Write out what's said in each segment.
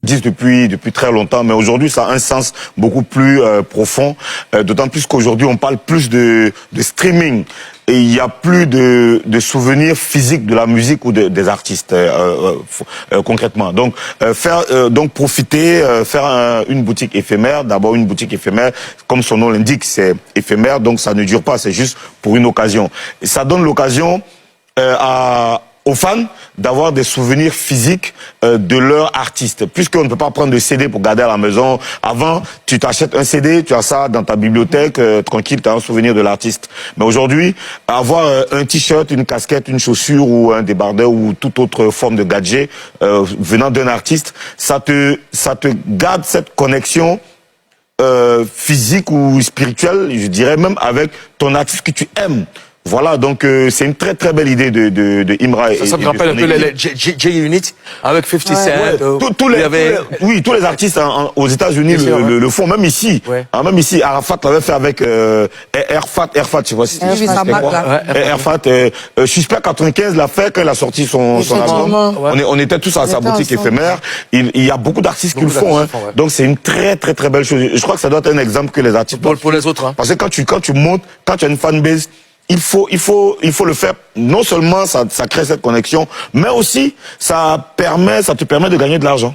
disent depuis très longtemps, mais aujourd'hui ça a un sens beaucoup plus profond, d'autant plus qu'aujourd'hui on parle plus de streaming. Et il n'y a plus de souvenirs physiques de la musique ou des artistes concrètement. Donc donc profiter, faire une boutique éphémère. D'abord une boutique éphémère, comme son nom l'indique, c'est éphémère, donc ça ne dure pas, c'est juste pour une occasion. Et ça donne l'occasion aux fans d'avoir des souvenirs physiques de leur artiste. Puisqu'on ne peut pas prendre de CD pour garder à la maison. Avant, tu t'achètes un CD, tu as ça dans ta bibliothèque, tranquille, tu as un souvenir de l'artiste. Mais aujourd'hui, avoir un t-shirt, une casquette, une chaussure ou un débardeur ou toute autre forme de gadget venant d'un artiste, ça te garde cette connexion physique ou spirituelle, je dirais même, avec ton artiste que tu aimes. Voilà, donc c'est une très très belle idée de Imra. Ça me rappelle un peu les J-Unit avec 50 Cent. Tous les artistes aux États-Unis le font, même ici. Ouais. Même ici, Arafat l'avait fait avec Airfat, je sais pas si Airfat, Suspect 95 l'a fait quand il a sorti son album. On était tous à sa boutique éphémère. Il y a beaucoup d'artistes qui le font. Hein. Donc c'est une très très très belle chose. Je crois que ça doit être un exemple que les artistes... Pour les autres. Hein. Parce que quand tu montes, quand tu as une fanbase, il faut le faire. Non seulement ça crée cette connexion, mais aussi ça te permet de gagner de l'argent.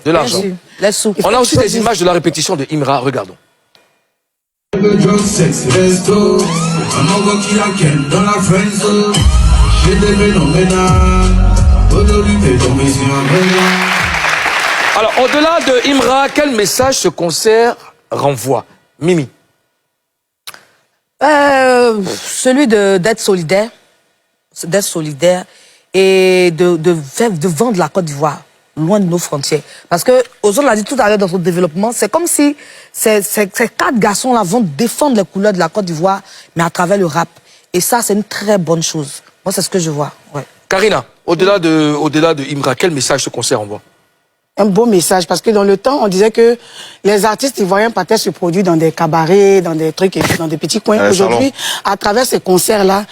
On a aussi des images de la répétition de Imra. Regardons. Alors, au-delà de Imra, quel message ce concert renvoie? Mimi. Celui d'être solidaire et de vendre la Côte d'Ivoire loin de nos frontières. Parce que, Ozone l'a dit tout à l'heure dans son développement, c'est comme si ces 4 garçons-là vont défendre les couleurs de la Côte d'Ivoire, mais à travers le rap. Et ça, c'est une très bonne chose. Moi, c'est ce que je vois. Ouais. Karina, au-delà de Imra, quel message ce concert envoie? Un beau message, parce que dans le temps, on disait que les artistes ivoiriens partaient se produire dans des cabarets, dans des trucs, dans des petits coins. Aujourd'hui, à travers ces concerts-là,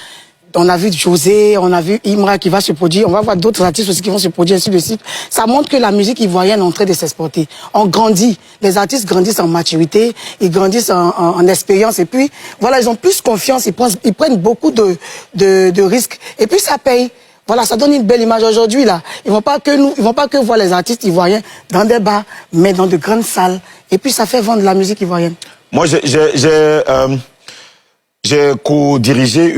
on a vu José, on a vu Imra qui va se produire, on va voir d'autres artistes aussi qui vont se produire, ainsi de suite. Ça montre que la musique ivoirienne est en train de s'exporter. On grandit, les artistes grandissent en maturité, ils grandissent en expérience, et puis, voilà, ils ont plus confiance, ils prennent beaucoup de risques, et puis ça paye. Voilà, ça donne une belle image aujourd'hui, là. Ils vont pas que voir les artistes ivoiriens dans des bars, mais dans de grandes salles. Et puis, ça fait vendre la musique ivoirienne. Moi, j'ai co-dirigé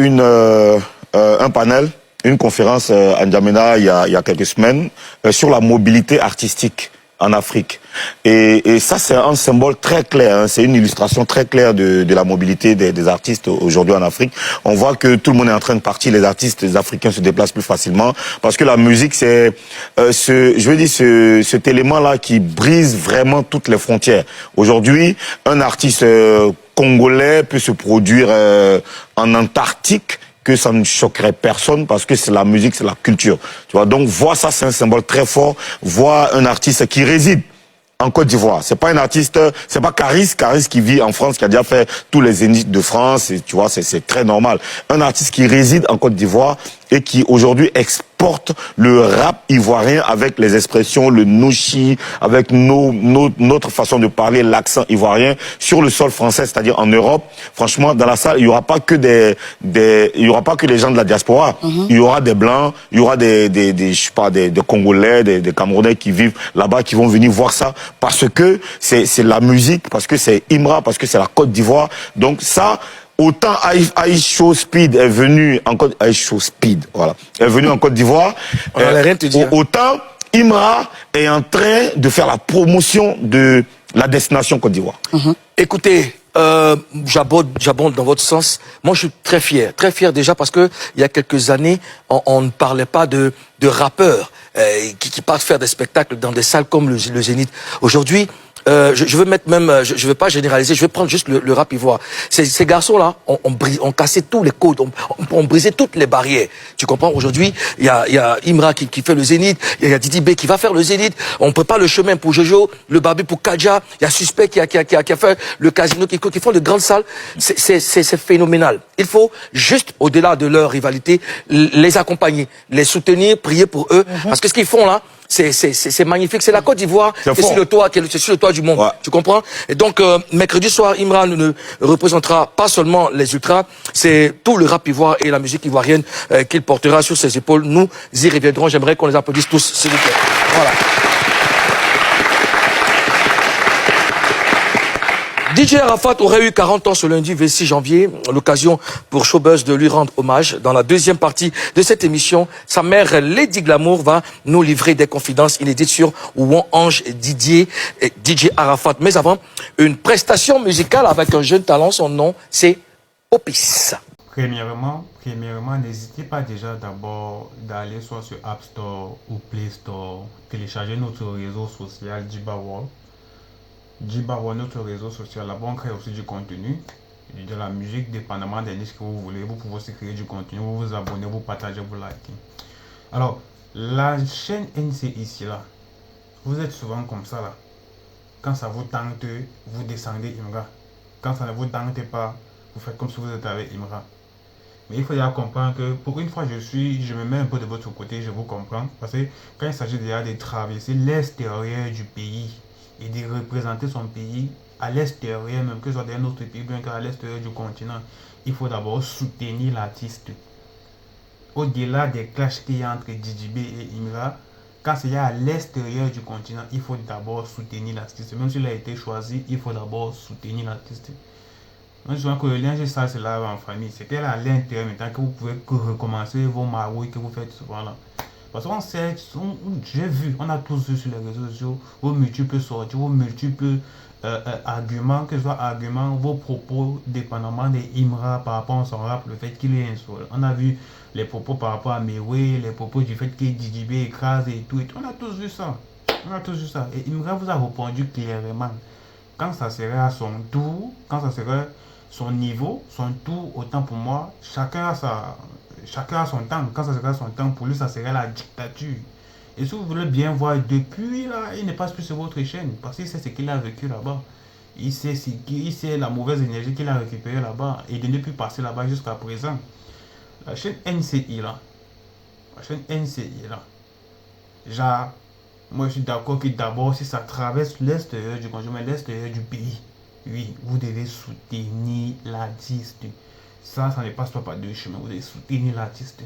un panel, une conférence à N'Djamena il y a quelques semaines sur la mobilité artistique en Afrique. Et ça, c'est un symbole très clair, hein. C'est une illustration très claire de la mobilité des artistes aujourd'hui en Afrique. On voit que tout le monde est en train de partir, les artistes africains se déplacent plus facilement, parce que la musique, c'est cet élément-là qui brise vraiment toutes les frontières. Aujourd'hui, un artiste congolais peut se produire en Antarctique, que ça ne choquerait personne parce que c'est la musique, c'est la culture. Tu vois, donc voir ça, c'est un symbole très fort. Voir un artiste qui réside en Côte d'Ivoire. C'est pas un artiste, c'est pas Caris qui vit en France, qui a déjà fait tous les zéniths de France, et tu vois, c'est très normal. Un artiste qui réside en Côte d'Ivoire et qui aujourd'hui exporte le rap ivoirien avec les expressions, le nouchi, avec notre façon de parler, l'accent ivoirien sur le sol français, c'est-à-dire en Europe. Franchement, dans la salle, il y aura pas que il y aura pas que les gens de la diaspora. Il y aura des blancs, il y aura des Congolais, des Camerounais qui vivent là-bas, qui vont venir voir ça parce que c'est la musique, parce que c'est Imra, parce que c'est la Côte d'Ivoire. Donc ça, autant Aïcho Speed est venu en Côte d'Ivoire, autant Imra est en train de faire la promotion de la destination Côte d'Ivoire. Écoutez, j'abonde dans votre sens. Moi, je suis très fier déjà parce que il y a quelques années, on ne parlait pas de rappeurs qui partent faire des spectacles dans des salles comme le Zénith. Aujourd'hui, je veux mettre même, je veux pas généraliser, je vais prendre juste le rap ivoire. Ces garçons-là ont cassé tous les codes, ont brisé toutes les barrières. Tu comprends? Aujourd'hui, il y a Imra qui fait le Zénith, il y a Didi B qui va faire le Zénith. On prépare le chemin pour Jojo, le Barbu pour Kadja. Il y a Suspect qui a fait le Casino, qui font de grandes salles. C'est phénoménal. Il faut juste, au-delà de leur rivalité, les accompagner, les soutenir, prier pour eux. Parce que ce qu'ils font là, c'est magnifique. C'est la Côte d'Ivoire qui est fort. sur le toit, qui est sur le toit du monde. Ouais. Tu comprends? Et donc, mercredi soir, Imran ne représentera pas seulement les ultras, c'est tout le rap ivoire et la musique ivoirienne qu'il portera sur ses épaules. Nous y reviendrons. J'aimerais qu'on les applaudisse tous, s'il vous plaît. Voilà. DJ Arafat aurait eu 40 ans ce lundi 26 janvier, l'occasion pour Showbuzz de lui rendre hommage. Dans la deuxième partie de cette émission, sa mère Lady Glamour va nous livrer des confidences inédites sur Ouon Ange Didier et DJ Arafat. Mais avant, une prestation musicale avec un jeune talent, son nom c'est Opis. Premièrement, n'hésitez pas déjà d'abord d'aller soit sur App Store ou Play Store, télécharger notre réseau social Djiba World. Djiba World, notre réseau social, là-bas on crée aussi du contenu, de la musique, dépendamment des niches que vous voulez. Vous pouvez aussi créer du contenu, vous vous abonnez, vous partagez, vous likez. Alors, la chaîne NC ici là, vous êtes souvent comme ça là. Quand ça vous tente, vous descendez Imra. Quand ça ne vous tente pas, vous faites comme si vous êtes avec Imra. Mais il faut déjà comprendre que pour une fois je me mets un peu de votre côté, je vous comprends. Parce que quand il s'agit déjà de traverser l'extérieur du pays et de représenter son pays à l'extérieur, même que ce soit dans un autre pays, bien qu'à l'extérieur du continent, il faut d'abord soutenir l'artiste. Au-delà des clashs qu'il y a entre DJB et Imra, quand c'est à l'extérieur du continent, il faut d'abord soutenir l'artiste. Même s'il a été choisi, il faut d'abord soutenir l'artiste. Moi, je vois que le linge sale, c'est là en famille. C'est qu'à l'intérieur, maintenant que vous pouvez recommencer vos marouilles que vous faites souvent là. Parce qu'on sait, j'ai vu, on a tous vu sur les réseaux sociaux vos multiples sorties, vos multiples arguments, que ce soit arguments, vos propos, dépendamment des Imra par rapport à son rap, le fait qu'il est insolent. On a vu les propos par rapport à Mewe, les propos du fait que DJB écrase et tout. On a tous vu ça. On a tous vu ça. Et Imra vous a répondu clairement. Quand ça serait à son tour, quand ça serait son niveau, son tour, autant pour moi, chacun a son temps. Quand ça sera son temps, pour lui, ça serait la dictature. Et si vous voulez bien voir, depuis là, il n'est pas plus sur votre chaîne. Parce qu'il sait ce qu'il a vécu là-bas. Il sait la mauvaise énergie qu'il a récupérée là-bas. Et de ne plus passer là-bas jusqu'à présent. La chaîne NCI là. Genre, moi je suis d'accord que d'abord, si ça traverse l'extérieur du continent, l'extérieur du pays, oui, vous devez soutenir l'artiste. Ça ne passe pas par deux chemins. Vous devez soutenir l'artiste.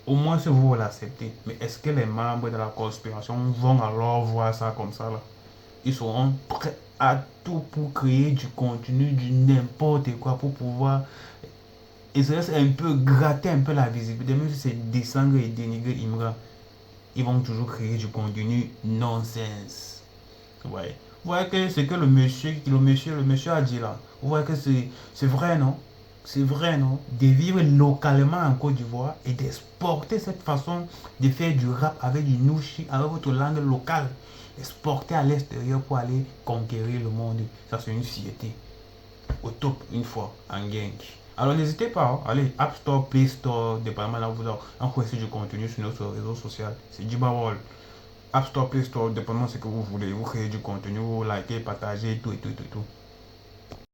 Au moins, si vous l'acceptez. Mais est-ce que les membres de la conspiration vont alors voir ça comme ça là? Ils seront prêts à tout pour créer du contenu, du n'importe quoi, pour pouvoir essayer un peu gratter un peu la visibilité. Même si c'est descendre et dénigrer Imra, ils vont toujours créer du contenu nonsense. Ouais. Vous voyez que c'est que le monsieur a dit là. Vous voyez que c'est vrai, non? C'est vrai, non? De vivre localement en Côte d'Ivoire et d'exporter cette façon de faire du rap avec du nouchi, avec votre langue locale. Exporter à l'extérieur pour aller conquérir le monde. Ça, c'est une fierté. Au top, une fois, en gang. Alors, n'hésitez pas, hein. Allez, App Store, Play Store, dépendamment là où vous avez du contenu sur notre réseau social. C'est Djiba World. App Store, Play Store, dépendamment de ce que vous voulez. Vous créez du contenu, vous likez, partagez, tout.